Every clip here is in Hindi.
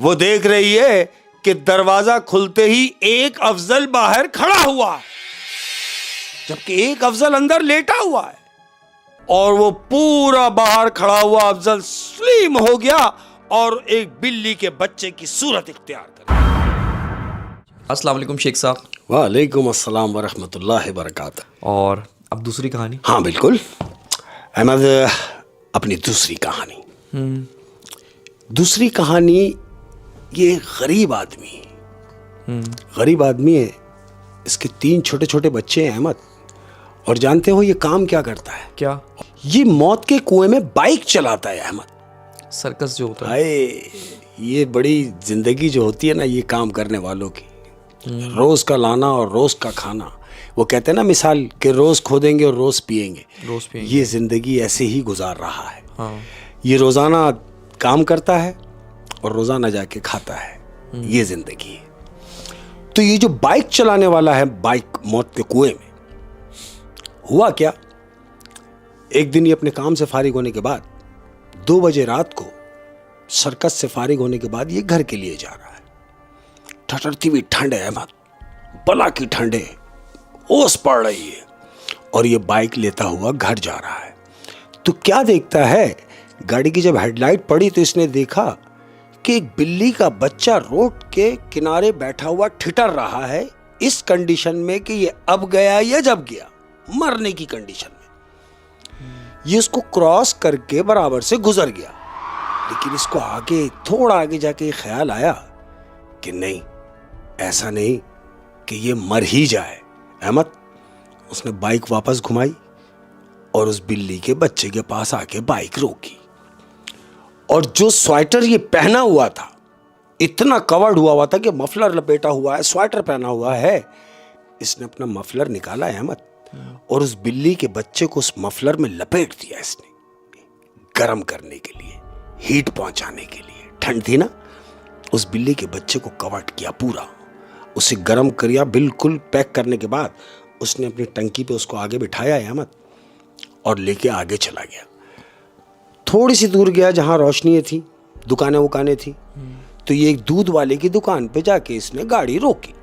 वो देख रही है कि दरवाजा खुलते ही एक अफजल बाहर खड़ा हुआ है, जबकि एक अफजल अंदर लेटा हुआ है। और वो पूरा बाहर खड़ा हुआ अफजल स्लिम हो गया और एक बिल्ली के बच्चे की सूरत इख्तियार कर ली। अस्सलाम वालेकुम शेख साहब। वालेकुम अस्सलाम वरहमतुल्लाहि वबरकातुहू। और अब दूसरी कहानी। हाँ बिल्कुल अहमद, अपनी दूसरी कहानी। दूसरी कहानी, ये गरीब आदमी है। गरीब आदमी है, इसके 3 छोटे छोटे बच्चे हैं अहमद। और जानते हो ये काम क्या करता है? क्या? ये मौत के कुएं में बाइक चलाता है अहमद। सर्कस जो होता है। हाय, ये बड़ी जिंदगी जो होती है ना ये काम करने वालों की, रोज का लाना और रोज का खाना। वो कहते हैं ना मिसाल कि रोज खोदेंगे और रोज पिएंगे। ये जिंदगी ऐसे ही गुजार रहा है। हाँ। ये रोजाना काम करता है और रोजाना जाके खाता है। ये जिंदगी है। तो ये जो बाइक चलाने वाला है, बाइक मौत के कुएं में, हुआ क्या, एक दिन ये अपने काम से फारिग होने के बाद 2 बजे रात को सर्कस से फारिग होने के बाद ये घर के लिए जा रहा है। ठठरती हुई ठंड है अहमद, बला की ठंड है, ओस पड़ रही है। और ये बाइक लेता हुआ घर जा रहा है। तो क्या देखता है, गाड़ी की जब हेडलाइट पड़ी तो इसने देखा कि एक बिल्ली का बच्चा रोड के किनारे बैठा हुआ ठिठर रहा है, इस कंडीशन में कि ये अब गया या जब गया, मरने की कंडीशन में। ये उसको क्रॉस करके बराबर से गुजर गया। लेकिन इसको आगे, थोड़ा आगे जाके ख्याल आया कि नहीं, ऐसा नहीं कि ये मर ही जाए। अहमद, उसने बाइक वापस घुमाई और उस बिल्ली के बच्चे के पास आके बाइक रोकी। और जो स्वेटर ये पहना हुआ था, इतना कवर्ड हुआ था कि मफलर लपेटा हुआ है, स्वेटर पहना हुआ है। इसने अपना मफलर निकाला है अहमद, और उस बिल्ली के बच्चे को उस मफलर में लपेट दिया इसने, गर्म करने के लिए, हीट पहुंचाने के लिए। ठंड थी ना, उस बिल्ली के बच्चे को कवर्ड किया पूरा, उसे गर्म किया बिल्कुल। पैक करने के बाद उसने अपनी टंकी पे उसको आगे बिठाया है अहमद, और लेके आगे चला गया। थोड़ी सी दूर गया जहां रोशनी थी, दुकानें वुकानें थी। तो ये एक दूध वाले की दुकान पे जाके इसने गाड़ी रोकी।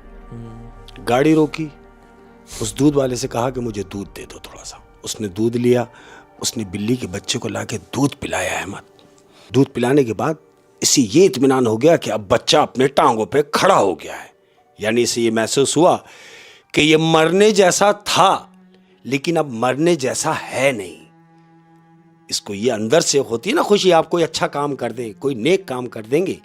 गाड़ी रोकी, उस दूध वाले से कहा कि मुझे दूध दे दो थोड़ा सा। उसने दूध लिया, उसने बिल्ली के बच्चे को लाके दूध पिलाया अहमद। दूध पिलाने के बाद इसे ये इत्मीनान हो गया कि अब बच्चा अपने टांगों पे खड़ा हो गया है। यानी इसे ये महसूस हुआ कि ये मरने जैसा था, लेकिन अब मरने जैसा है नहीं। इसको ये अंदर से होती है ना खुशी, आप कोई अच्छा काम कर दें, कोई नेक काम कर देंगे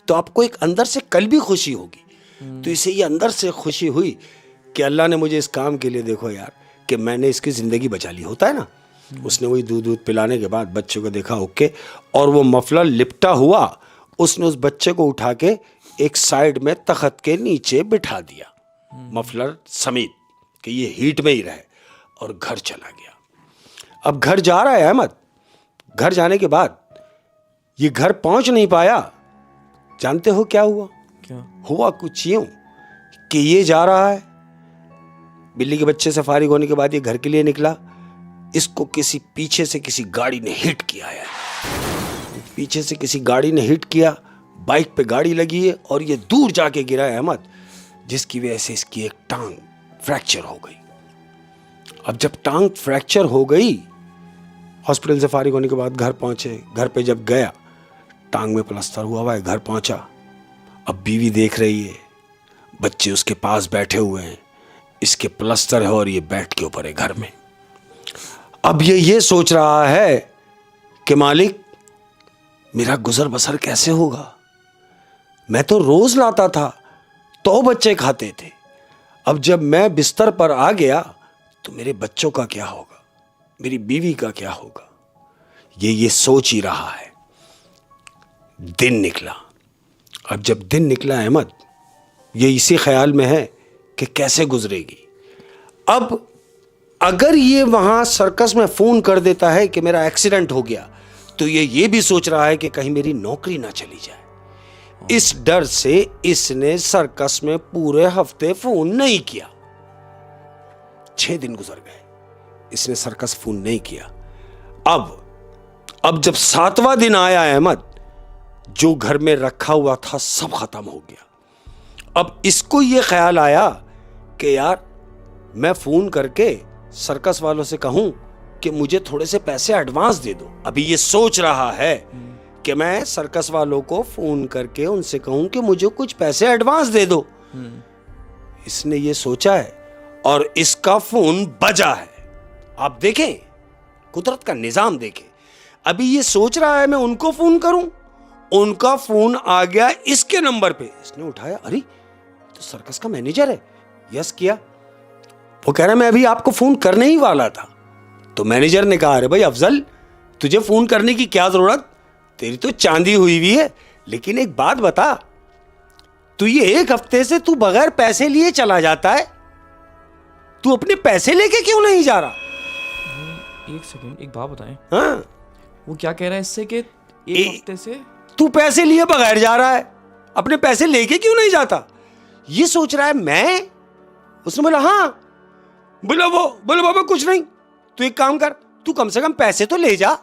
तो आपको एक अंदर से कल भी खुशी होगी। तो इसे ये अंदर से खुशी हुई कि अल्लाह ने मुझे इस काम के लिए, देखो यार, कि मैंने इसकी ज़िंदगी बचा ली। होता है ना। उसने वही दूध पिलाने के बाद बच्चे को देखा ओके, और वो मफलर लिपटा हुआ, उसने उस बच्चे को उठा के एक साइड में तख्त के नीचे बिठा दिया, मफलर समेत, कि ये हीट में ही रहे, और घर चला गया। अब घर जा रहा है अहमद। घर जाने के बाद ये घर पहुंच नहीं पाया। जानते हो क्या हुआ? क्या हुआ? कुछ यूं कि ये जा रहा है, बिल्ली के बच्चे से फारिग होने के बाद ये घर के लिए निकला। इसको किसी पीछे से किसी गाड़ी ने हिट किया है। पीछे से किसी गाड़ी ने हिट किया, बाइक पे गाड़ी लगी है और ये दूर जाके गिरा है अहमद, जिसकी वजह से इसकी एक टांग फ्रैक्चर हो गई। अब जब टांग फ्रैक्चर हो गई, हॉस्पिटल से फारिग होने के बाद घर पहुंचे। घर पे जब गया, टांग में प्लास्टर हुआ है। घर पहुंचा, अब बीवी देख रही है, बच्चे उसके पास बैठे हुए हैं, इसके प्लास्टर है और ये बेड के ऊपर है घर में। अब ये सोच रहा है कि मालिक, मेरा गुजर बसर कैसे होगा? मैं तो रोज लाता था तो बच्चे खाते थे, अब जब मैं बिस्तर पर आ गया तो मेरे बच्चों का क्या होगा, मेरी बीवी का क्या होगा? ये सोच ही रहा है। दिन निकला। अब जब दिन निकला अहमद, ये इसी ख्याल में है कि कैसे गुजरेगी। अब अगर ये वहां सर्कस में फोन कर देता है कि मेरा एक्सीडेंट हो गया, तो ये भी सोच रहा है कि कहीं मेरी नौकरी ना चली जाए। इस डर से इसने सर्कस में पूरे हफ्ते फोन नहीं किया। 6 दिन गुजर गए, इसने सर्कस फोन नहीं किया। अब जब 7वां दिन आया अहमद, जो घर में रखा हुआ था सब खत्म हो गया। अब इसको ये ख्याल आया कि यार मैं फोन करके सर्कस वालों से कहूं कि मुझे थोड़े से पैसे एडवांस दे दो। अभी ये सोच रहा है कि मैं सर्कस वालों को फोन करके उनसे कहूं कि मुझे कुछ पैसे एडवांस दे दो। इसने ये सोचा है और इसका फोन बजा है। आप देखें, कुदरत का निजाम देखें। अभी ये सोच रहा है मैं उनको फोन करूं, उनका फोन आ गया इसके नंबर पे। इसने उठाया, अरे तो सर्कस का मैनेजर है। यस किया। वो कह रहा मैं अभी आपको फोन करने ही वाला था। तो मैनेजर ने कहा, अरे भाई अफजल, तुझे फोन करने की क्या जरूरत, तेरी तो चांदी हुई हुई है। लेकिन एक बात बता, तू ये एक हफ्ते से तू बगैर पैसे लिए चला जाता है, तू अपने पैसे लेके क्यों नहीं जा रहा? एक सेकंड, एक बात बताएं। हाँ, वो क्या कह रहा है इससे कि एक हफ्ते से तू पैसे लिए बगैर जा रहा है, अपने पैसे लेके क्यों नहीं जाता? ये सोच रहा है मैं। उसने बोला हाँ। बोला बाबा कुछ नहीं, तू एक काम कर, तू कम से कम पैसे तो ले जा।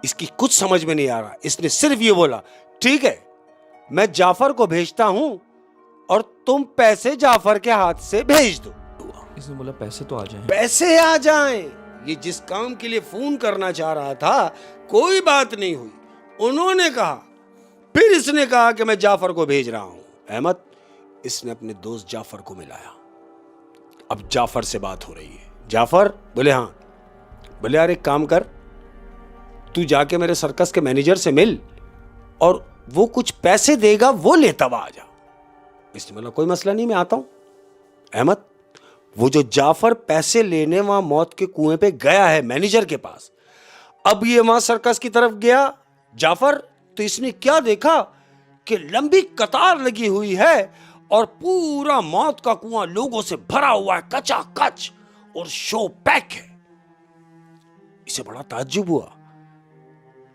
इसकी कुछ समझ में नहीं आ रहा। इसने सिर्फ ये बोला, ठीक है मैं जाफर को भेजता हूं और तुम पैसे जाफर के हाथ से भेज दो। इसने बोला पैसे तो आ जाएं। पैसे आ जाएं। ये जिस काम के लिए फोन करना चाह रहा था कोई बात नहीं हुई, उन्होंने कहा। फिर इसने कहा कि मैं जाफर को भेज रहा हूं। अहमद, इसने अपने दोस्त जाफर को मिलाया। अब जाफर से बात हो रही है। जाफर बोले हाँ। बोले यार एक काम कर, तू जाके मेरे सर्कस के मैनेजर से मिल और वो कुछ पैसे देगा, वो लेता हुआ आ जा। इसने बोला कोई मसला नहीं, मैं आता हूं। अहमद, वो जो जाफर पैसे लेने वहां मौत के कुएं पे गया है मैनेजर के पास, अब ये वहां सर्कस की तरफ गया जाफर, तो इसने क्या देखा कि लंबी कतार लगी हुई है और पूरा मौत का कुआं लोगों से भरा हुआ है, कचाकच, और शो पैक है। इसे बड़ा ताज्जुब हुआ।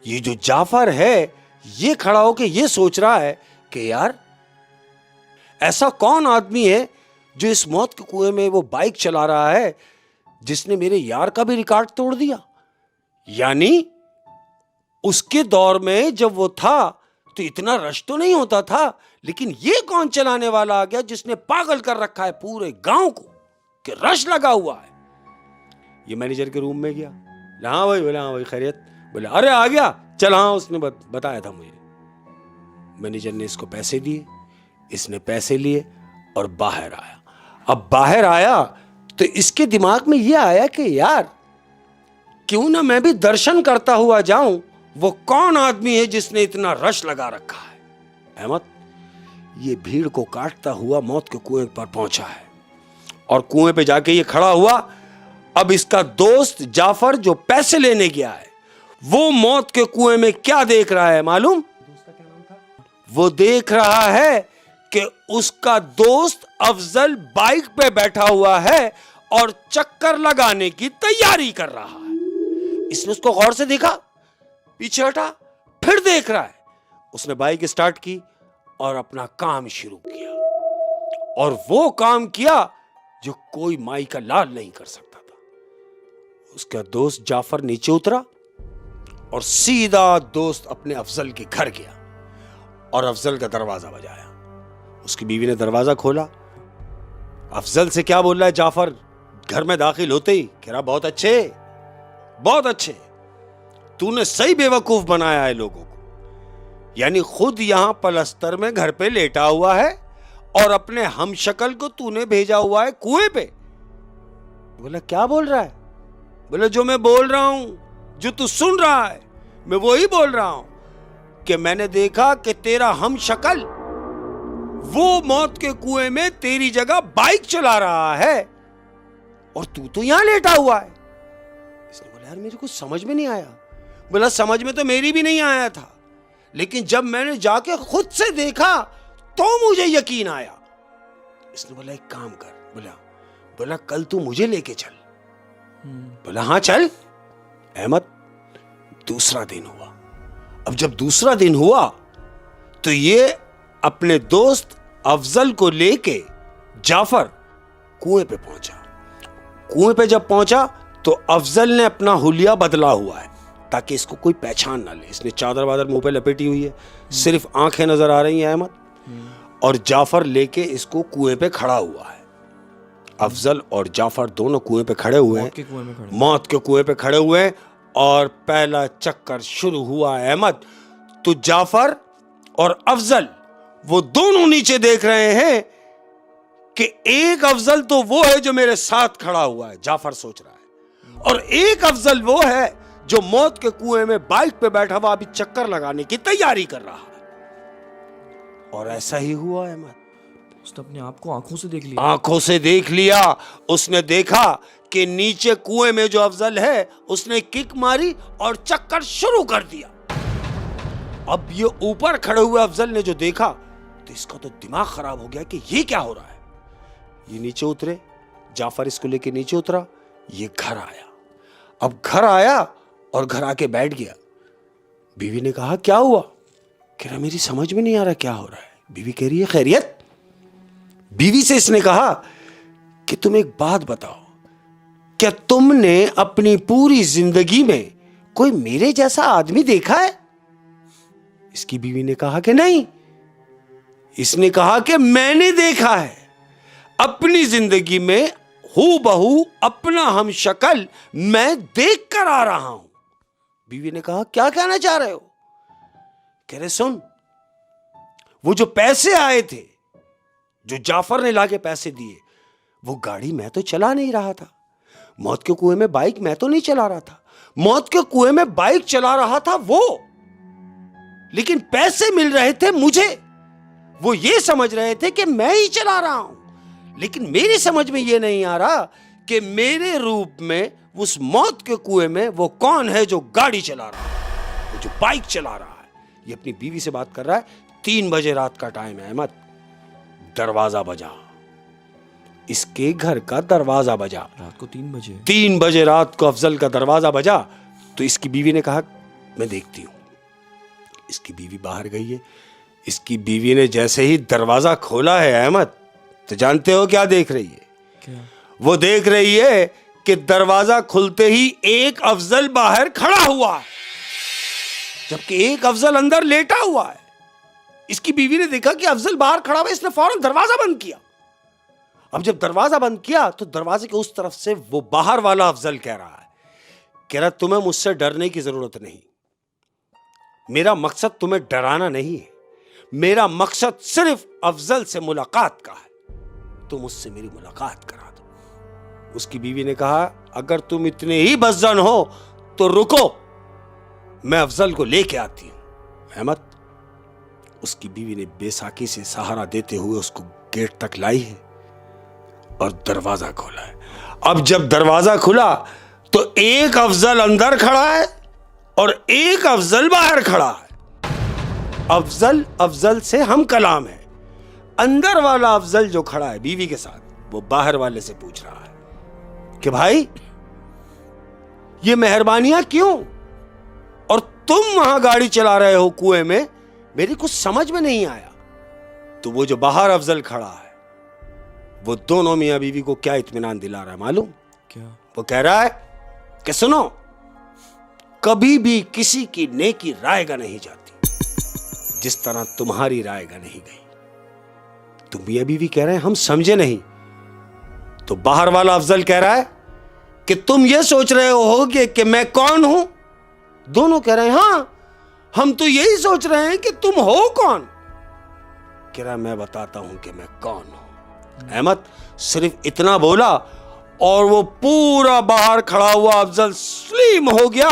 ये जो जाफर है ये खड़ा होकर ये सोच रहा है कि यार ऐसा कौन आदमी है जो इस मौत के कुएं में वो बाइक चला रहा है जिसने मेरे यार का भी रिकॉर्ड तोड़ दिया। यानी उसके दौर में जब वो था तो इतना रश तो नहीं होता था, लेकिन ये कौन चलाने वाला आ गया जिसने पागल कर रखा है पूरे गांव को कि रश लगा हुआ है। ये मैनेजर के रूम में गया। हाँ भाई, बोला हाँ भाई खैरियत। बोले अरे आ गया, चल हाँ उसने बताया था मुझे। मैनेजर ने इसको पैसे दिए, इसने पैसे लिए और बाहर आया। अब बाहर आया तो इसके दिमाग में यह आया कि यार क्यों ना मैं भी दर्शन करता हुआ जाऊं, वो कौन आदमी है जिसने इतना रश लगा रखा है। अहमद, ये भीड़ को काटता हुआ मौत के कुएं पर पहुंचा है और कुएं पे जाके ये खड़ा हुआ। अब इसका दोस्त जाफर जो पैसे लेने गया है वो मौत के कुएं में क्या देख रहा है मालूम? वो देख रहा है कि उसका दोस्त अफजल बाइक पे बैठा हुआ है और चक्कर लगाने की तैयारी कर रहा है। इसने उसको गौर से देखा, पीछे हटा, फिर देख रहा है। उसने बाइक स्टार्ट की और अपना काम शुरू किया, और वो काम किया जो कोई माई का लाल नहीं कर सकता था। उसका दोस्त जाफर नीचे उतरा और सीधा दोस्त अपने अफजल के घर गया और अफजल का दरवाजा बजाया। उसकी बीवी ने दरवाजा खोला। अफजल से क्या बोल रहा है जाफर घर में दाखिल होते ही? कह रहा बहुत अच्छे, बहुत अच्छे, तूने सही बेवकूफ बनाया है लोगों को। यानी खुद यहां पलस्तर में घर पे लेटा हुआ है और अपने हमशक्ल को तूने भेजा हुआ है कुएं पे। बोला क्या बोल रहा है? बोला जो मैं बोल रहा हूं, जो तू सुन रहा है, मैं वही बोल रहा हूं कि मैंने देखा कि तेरा हमशक्ल वो मौत के कुएं में तेरी जगह बाइक चला रहा है और तू तो यहां लेटा हुआ है। इसने बोला यार मेरे को समझ में नहीं आया। बोला समझ में तो मेरी भी नहीं आया था, लेकिन जब मैंने जाके खुद से देखा तो मुझे यकीन आया। इसने बोला एक काम कर। बोला कल तू मुझे लेके चल। बोला हाँ चल। अहमद, दूसरा दिन हुआ। अब जब दूसरा दिन हुआ तो ये अपने दोस्त अफजल को लेके जाफर कुएं पे पहुंचा। कुएं पे जब पहुंचा तो अफजल ने अपना हुलिया बदला हुआ है ताकि इसको कोई पहचान ना ले। इसने चादर वादर मुंह पे लपेटी हुई है, सिर्फ आंखें नजर आ रही हैं अहमद। और जाफर लेके इसको कुएं पे खड़ा हुआ है। अफजल और जाफर दोनों कुएं पे खड़े हुए हैं, मौत के कुएं पे खड़े हुए हैं। और पहला चक्कर शुरू हुआ है अहमद। तो जाफर और अफजल वो दोनों नीचे देख रहे हैं कि एक अफजल तो वो है जो मेरे साथ खड़ा हुआ है, जाफर सोच रहा है, और एक अफजल वो है जो मौत के कुएं में बाइक पे बैठा हुआ अभी चक्कर लगाने की तैयारी कर रहा है। और ऐसा ही हुआ अहमद। उसने अपने आप को आंखों से देख लिया। आंखों से देख लिया। उसने देखा कि नीचे कुएं में जो अफजल है उसने किक मारी और चक्कर शुरू कर दिया। अब ये ऊपर खड़े हुए अफजल ने जो देखा तो इसका तो दिमाग खराब हो गया कि ये क्या हो रहा है। ये नीचे उतरे, जाफर इसको लेके नीचे उतरा, ये घर आया। अब घर आया और घर आके बैठ गया। बीवी ने कहा क्या हुआ? कह रहा मेरी समझ में नहीं आ रहा क्या हो रहा है। बीवी कह रही है खैरियत? बीवी से इसने कहा कि तुम एक बात बताओ, क्या तुमने अपनी पूरी जिंदगी में कोई मेरे जैसा आदमी देखा है? इसकी बीवी ने कहा कि नहीं। इसने कहा कि मैंने देखा है अपनी जिंदगी में, हूबहू अपना हम शक्ल मैं देख कर आ रहा हूं। बीवी ने कहा क्या कहना चाह रहे हो? कह रहे सुन, वो जो पैसे आए थे, जो जाफर ने लाके पैसे दिए, वो गाड़ी मैं तो चला नहीं रहा था। मौत के कुएं में बाइक मैं तो नहीं चला रहा था। मौत के कुएं में बाइक चला रहा था वो, लेकिन पैसे मिल रहे थे मुझे। वो ये समझ रहे थे कि मैं ही चला रहा हूं, लेकिन मेरी समझ में ये नहीं आ रहा कि मेरे रूप में उस मौत के कुएं में वो कौन है जो गाड़ी चला रहा है, वो जो बाइक चला रहा है। ये अपनी बीवी से बात कर रहा है। 3 बजे रात का टाइम है अहमद। दरवाजा बजा, इसके घर का दरवाजा बजा। रात को 3 बजे? 3 बजे रात को अफजल का दरवाजा बजा। तो इसकी बीवी ने कहा मैं देखती हूं। इसकी बीवी बाहर गई है। इसकी बीवी ने जैसे ही दरवाजा खोला है अहमद, तो जानते हो क्या देख रही है? क्या? वो देख रही है कि दरवाजा खुलते ही एक अफजल बाहर खड़ा हुआ है, जबकि एक अफजल अंदर लेटा हुआ है। इसकी बीवी ने देखा कि अफजल बाहर खड़ा हुआ है, इसने फौरन दरवाजा बंद किया। अब जब दरवाजा बंद किया तो दरवाजे के उस तरफ से वो बाहर वाला अफजल कह रहा है, कह रहा तुम्हें मुझसे डरने की जरूरत नहीं। मेरा मकसद तुम्हें डराना नहीं है, मेरा मकसद सिर्फ अफजल से मुलाकात का है। तुम मुझसे मेरी मुलाकात करा दो। उसकी बीवी ने कहा अगर तुम इतने ही बज़न हो तो रुको, मैं अफजल को लेके आती हूं। अहमद, उसकी बीवी ने बेसाखी से सहारा देते हुए उसको गेट तक लाई है और दरवाजा खोला है। अब जब दरवाजा खुला तो एक अफजल अंदर खड़ा है और एक अफजल बाहर खड़ा है। अफजल से हम कलाम है। अंदर वाला अफजल जो खड़ा है बीवी के साथ, वो बाहर वाले से पूछ रहा है कि भाई ये मेहरबानियां क्यों, और तुम वहां गाड़ी चला रहे हो कुएं में, मेरी कुछ समझ में नहीं आया। तो वो जो बाहर अफजल खड़ा है वो दोनों मियां बीवी को क्या इत्मीनान दिला रहा है मालूम? क्या? वो कह रहा है कि सुनो, कभी भी किसी की नेकी रायगा नहीं जाती जिस तरह तुम्हारी रायगा नहीं गई। तो मियां बीवी कह रहे हैं हम समझे नहीं। तो बाहर वाला अफजल कह रहा है कि तुम ये सोच रहे होगे कि मैं कौन हूं? दोनों कह रहे हैं हां, हम तो यही सोच रहे हैं कि तुम हो कौन। कह रहा मैं बताता हूं कि मैं कौन हूं। अहमद सिर्फ इतना बोला और वो पूरा बाहर खड़ा हुआ अफजल स्लिम हो गया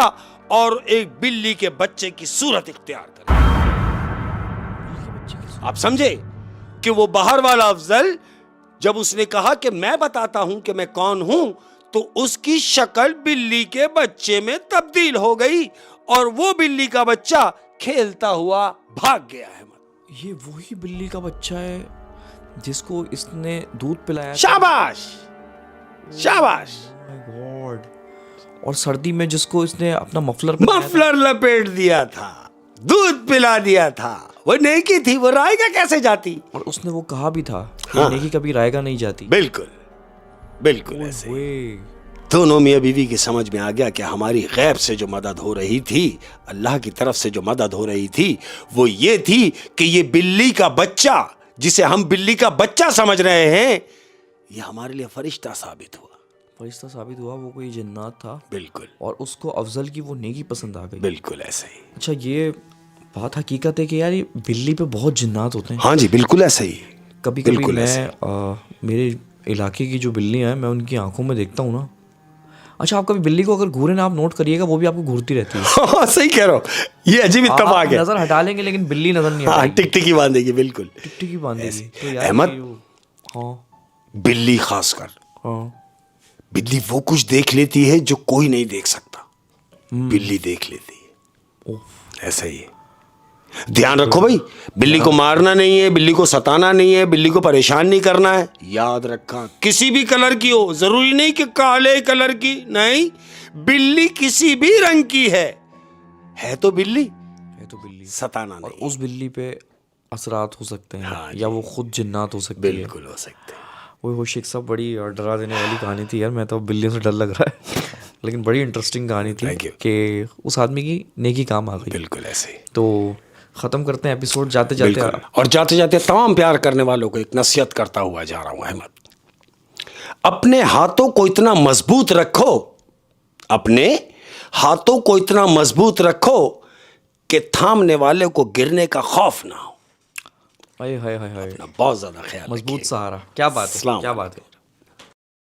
और एक बिल्ली के बच्चे की सूरत इख्तियार कर। आप समझे कि वो बाहर वाला अफजल जब उसने कहा कि मैं बताता हूं कि मैं कौन हूं, तो उसकी शक्ल बिल्ली के बच्चे में तब्दील हो गई और वो बिल्ली का बच्चा खेलता हुआ भाग गया। अहमद, ये वही बिल्ली का बच्चा है जिसको इसने दूध पिलाया? शाबाश शाबाश। My God. और सर्दी में जिसको इसने अपना मफलर लपेट दिया था, दूध पिला दिया था, वो नेकी थी, वो रायगा कैसे जाती? और उसने वो कहा भी था हाँ। नेकी कभी रायगा नहीं जाती। बिल्कुल बिल्कुल ऐसे। दोनों मियाँ बीवी की समझ में आ गया कि हमारी गैब से जो मदद हो रही थी, अल्लाह की तरफ से जो मदद हो रही थी, वो ये थी कि ये बिल्ली का बच्चा, जिसे हम बिल्ली का बच्चा समझ रहे हैं, ये हमारे लिए फरिश्ता साबित हुआ। फरिश्ता साबित हुआ, वो कोई जिन्नात था। बिल्कुल, और उसको अफजल की वो नेकी पसंद आ गई। बिल्कुल ऐसे ही। अच्छा, ये बात हकीकत है कि यार ये बिल्ली पे बहुत जिन्नात होते हैं। हाँ जी, बिल्कुल ऐसे ही। कभी कभी बिल्कुल ऐसे। मैं मेरे इलाके की जो बिल्लियाँ हैं, मैं उनकी आंखों में देखता हूँ ना। अच्छा, आप कभी बिल्ली को अगर घूरे ना, आप नोट करिएगा, वो भी आपको घूरती रहती है। हाँ, सही कह रहे हो, ये अजीब इत्तेफाक है। नजर हटा लेंगे लेकिन बिल्ली नजर नहीं हाँ, हटाएगी। टिकटिकी बांधेगी, बिल्कुल टिकटिकी बांधेगी। तो यार अहमद, ये हाँ बिल्ली खासकर, हाँ बिल्ली वो कुछ देख लेती है जो कोई नहीं देख सकता। बिल्ली देख लेती है, ऐसा ही है। ध्यान रखो भाई, बिल्ली को मारना नहीं है, बिल्ली को सताना नहीं है, बिल्ली को परेशान नहीं करना है। याद रखा, किसी भी कलर की हो, जरूरी नहीं कि काले कलर की, नहीं, बिल्ली किसी भी रंग की है तो बिल्ली, है तो बिल्ली। सताना और नहीं। उस बिल्ली पे असरात हो सकते हैं। हाँ या वो खुद जिन्नात हो सकती है। बिल्कुल हो सकते हैं। वो शेख साहब, बड़ी डरा देने वाली कहानी थी यार। मैं तो बिल्लियों से डर लग रहा है। लेकिन बड़ी इंटरेस्टिंग कहानी थी Thank you. कि उस आदमी की नेकी काम आ गई। बिल्कुल ऐसे ही। तो ख़त्म करते हैं एपिसोड जाते जाते। बिल्कुल। और जाते जाते तमाम प्यार करने वालों को एक नसीहत करता हुआ जा रहा हूं अहमद, अपने हाथों को इतना मजबूत रखो, अपने हाथों को इतना मजबूत रखो कि थामने वाले को गिरने का खौफ ना हो। हाय हाय हाय हाय, बहुत ज्यादा ख्याल मजबूत रखिए। सहारा। क्या बात है, अस्सलाम क्या बात है।